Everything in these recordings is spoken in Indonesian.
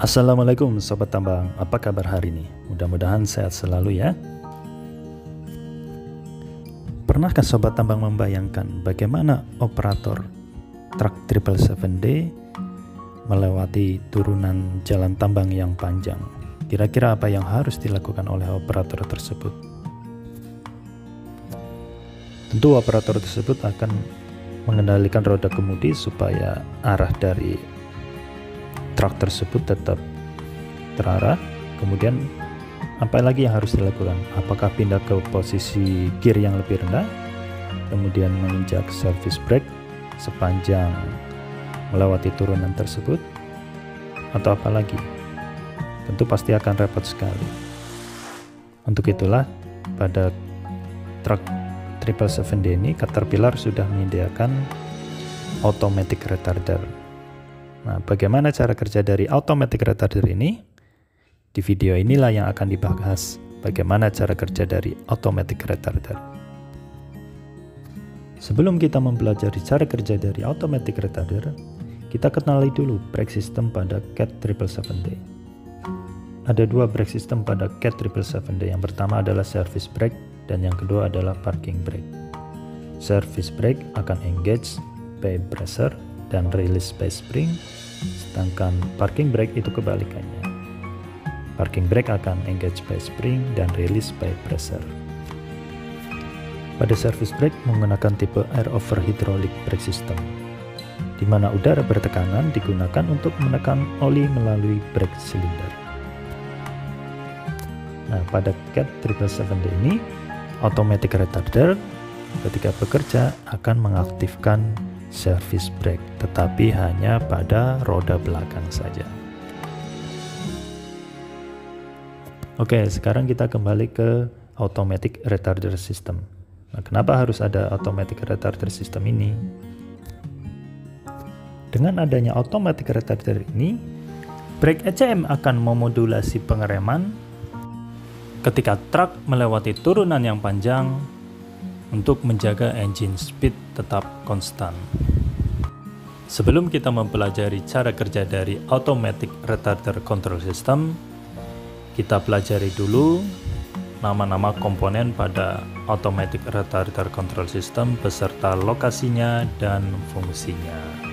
Assalamualaikum Sobat Tambang, apa kabar hari ini? Mudah-mudahan sehat selalu ya. Pernahkah Sobat Tambang membayangkan bagaimana operator truk 777D melewati turunan jalan tambang yang panjang? Kira-kira apa yang harus dilakukan oleh operator tersebut? Tentu operator tersebut akan mengendalikan roda kemudi supaya arah dari truk tersebut tetap terarah. Kemudian apa lagi yang harus dilakukan? Apakah pindah ke posisi gear yang lebih rendah, kemudian menginjak service brake sepanjang melewati turunan tersebut, atau apa lagi? Tentu pasti akan repot sekali. Untuk itulah pada truk 777D ini Caterpillar sudah menyediakan automatic retarder. Nah, bagaimana cara kerja dari automatic retarder ini? Di video inilah yang akan dibahas bagaimana cara kerja dari automatic retarder. Sebelum kita mempelajari cara kerja dari automatic retarder, kita kenali dulu brake system pada Cat 777D. Ada dua brake system pada Cat 777D. Yang pertama adalah service brake dan yang kedua adalah parking brake. Service brake akan engage by pressure dan release by spring, sedangkan parking brake itu kebalikannya. Parking brake akan engage by spring dan release by pressure. Pada service brake menggunakan tipe air over hydraulic brake system, di mana udara bertekanan digunakan untuk menekan oli melalui brake cylinder. Nah, pada Cat 777D ini automatic retarder ketika bekerja akan mengaktifkan service brake, tetapi hanya pada roda belakang saja. Oke, sekarang kita kembali ke automatic retarder system. Nah, kenapa harus ada automatic retarder system ini? Dengan adanya automatic retarder ini, brake ECM akan memodulasi pengereman ketika truk melewati turunan yang panjang untuk menjaga engine speed tetap konstan. Sebelum kita mempelajari cara kerja dari automatic retarder control system, kita pelajari dulu nama-nama komponen pada automatic retarder control system beserta lokasinya dan fungsinya.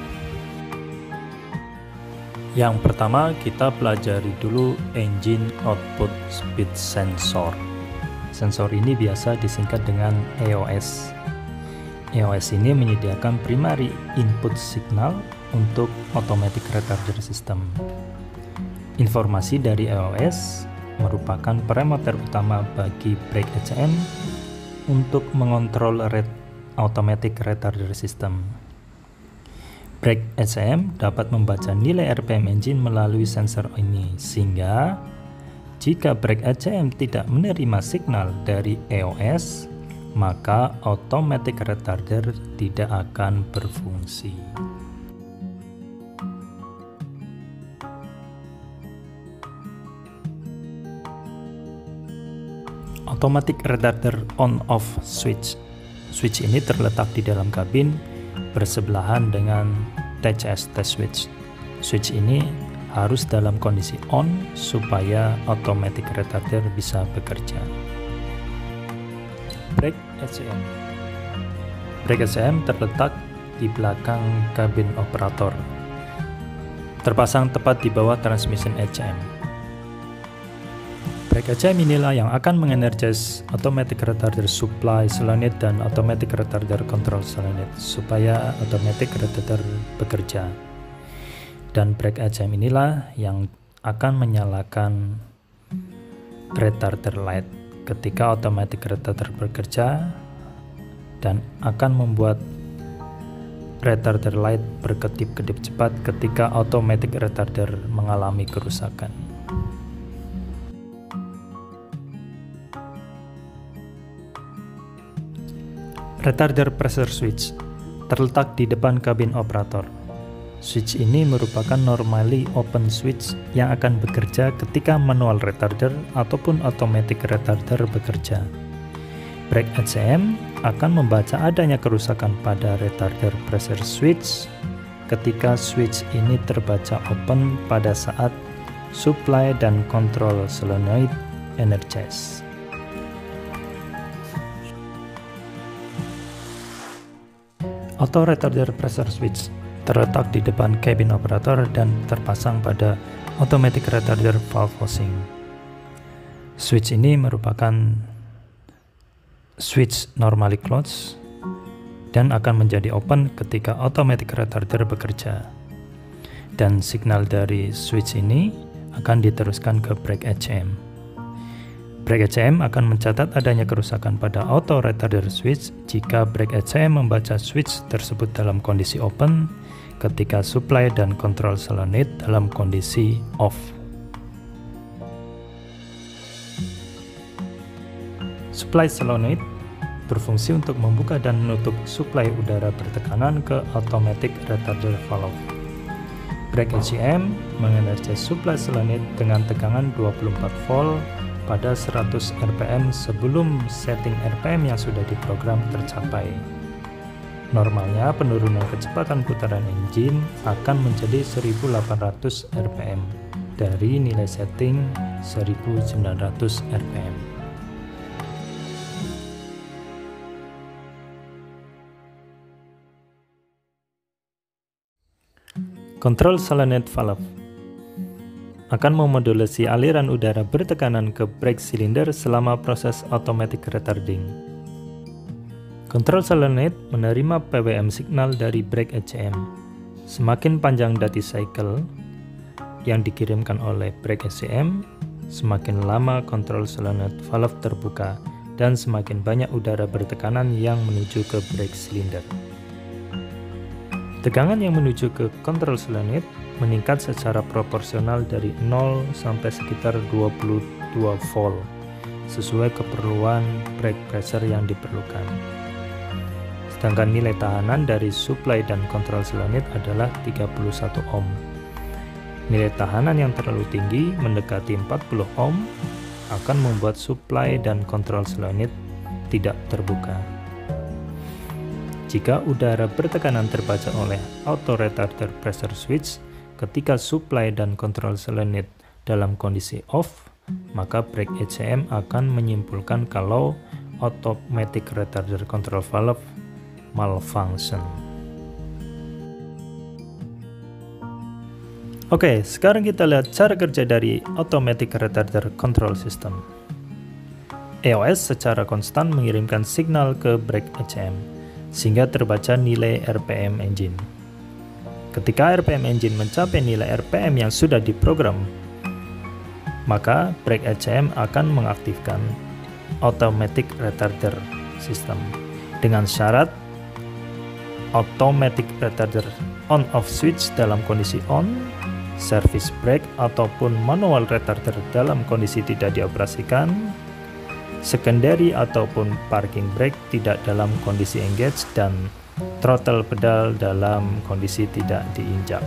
Yang pertama, kita pelajari dulu engine output speed sensor. Sensor ini biasa disingkat dengan EOS. EOS ini menyediakan primary input signal untuk automatic retarder system. Informasi dari EOS merupakan parameter utama bagi brake ECM untuk mengontrol automatic retarder system. Brake ECM dapat membaca nilai RPM engine melalui sensor ini, sehingga jika brake ECM tidak menerima signal dari EOS, maka automatic retarder tidak akan berfungsi. Automatic retarder on-off switch. Switch ini terletak di dalam kabin bersebelahan dengan TCS test switch. Switch ini harus dalam kondisi on supaya automatic retarder bisa bekerja. Brake ECM. Brake ECM terletak di belakang kabin operator, terpasang tepat di bawah transmission ECM. Brake ECM inilah yang akan mengenergize automatic retarder supply solenoid dan automatic retarder control solenoid supaya automatic retarder bekerja. Dan brake ECM inilah yang akan menyalakan retarder light ketika automatic retarder bekerja dan akan membuat retarder light berkedip-kedip cepat ketika automatic retarder mengalami kerusakan. Retarder pressure switch terletak di depan kabin operator. Switch ini merupakan normally open switch yang akan bekerja ketika manual retarder ataupun automatic retarder bekerja. Brake ECM akan membaca adanya kerusakan pada retarder pressure switch ketika switch ini terbaca open pada saat supply dan control solenoid energized. Auto retarder pressure switch terletak di depan cabin operator dan terpasang pada automatic retarder valve housing. Switch ini merupakan switch normally closed dan akan menjadi open ketika automatic retarder bekerja. Dan signal dari switch ini akan diteruskan ke brake HCM. Brake HCM akan mencatat adanya kerusakan pada auto retarder switch jika brake HCM membaca switch tersebut dalam kondisi open ketika supply dan control solenoid dalam kondisi off. Supply solenoid berfungsi untuk membuka dan menutup suplai udara bertekanan ke automatic retarder valve. Brake HCM mengenergize suplai solenoid dengan tegangan 24 volt pada 100 rpm sebelum setting rpm yang sudah diprogram tercapai. Normalnya penurunan kecepatan putaran engine akan menjadi 1800 rpm dari nilai setting 1900 rpm. Control solenoid valve akan memodulasi aliran udara bertekanan ke brake cylinder selama proses automatic retarding. Control solenoid menerima PWM signal dari brake HCM. Semakin panjang duty cycle yang dikirimkan oleh brake HCM, semakin lama control solenoid valve terbuka dan semakin banyak udara bertekanan yang menuju ke brake cylinder. Tegangan yang menuju ke control solenoid meningkat secara proporsional dari 0 sampai sekitar 22 volt sesuai keperluan brake pressure yang diperlukan. Sedangkan nilai tahanan dari supply dan control solenoid adalah 31 ohm. Nilai tahanan yang terlalu tinggi mendekati 40 ohm akan membuat supply dan control solenoid tidak terbuka. Jika udara bertekanan terbaca oleh auto retarder pressure switch ketika supply dan control solenoid dalam kondisi off, maka brake HCM akan menyimpulkan kalau automatic retarder control valve malfunction. Oke, sekarang kita lihat cara kerja dari automatic retarder control system. EOS secara konstan mengirimkan signal ke brake HCM sehingga terbaca nilai RPM engine. Ketika RPM engine mencapai nilai RPM yang sudah diprogram, maka brake HCM akan mengaktifkan automatic retarder system dengan syarat automatic retarder on-off switch dalam kondisi on, service brake ataupun manual retarder dalam kondisi tidak dioperasikan, secondary ataupun parking brake tidak dalam kondisi engage, dan throttle pedal dalam kondisi tidak diinjak.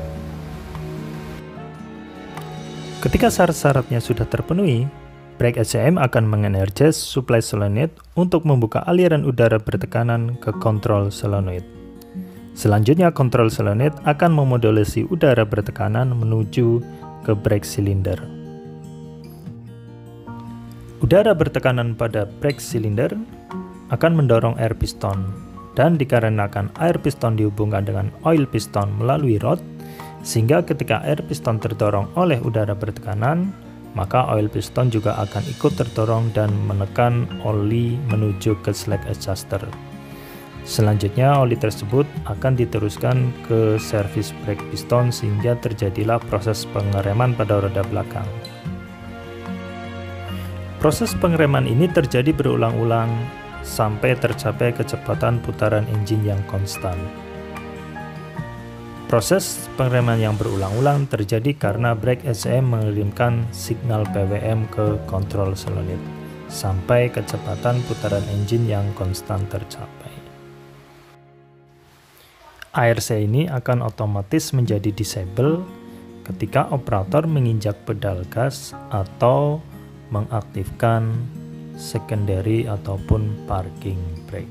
Ketika syarat-syaratnya sudah terpenuhi, brake HCM akan mengenergize supply solenoid untuk membuka aliran udara bertekanan ke control solenoid. Selanjutnya, control solenoid akan memodulasi udara bertekanan menuju ke brake cylinder. Udara bertekanan pada brake cylinder akan mendorong air piston, dan dikarenakan air piston dihubungkan dengan oil piston melalui rod, sehingga ketika air piston terdorong oleh udara bertekanan, maka oil piston juga akan ikut terdorong dan menekan oli menuju ke slack adjuster. Selanjutnya, oli tersebut akan diteruskan ke service brake piston sehingga terjadilah proses pengereman pada roda belakang. Proses pengereman ini terjadi berulang-ulang sampai tercapai kecepatan putaran engine yang konstan. Proses pengereman yang berulang-ulang terjadi karena brake HCM mengirimkan signal PWM ke control solenoid sampai kecepatan putaran engine yang konstan tercapai. ARC ini akan otomatis menjadi disable ketika operator menginjak pedal gas atau mengaktifkan secondary ataupun parking brake.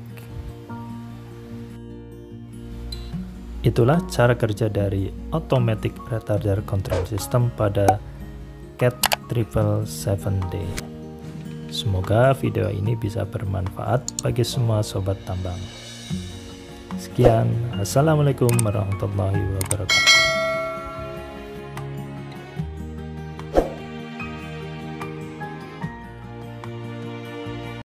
Itulah cara kerja dari automatic retarder control system pada Cat 777D. Semoga video ini bisa bermanfaat bagi semua sobat tambang. Sekian, assalamualaikum warahmatullahi wabarakatuh.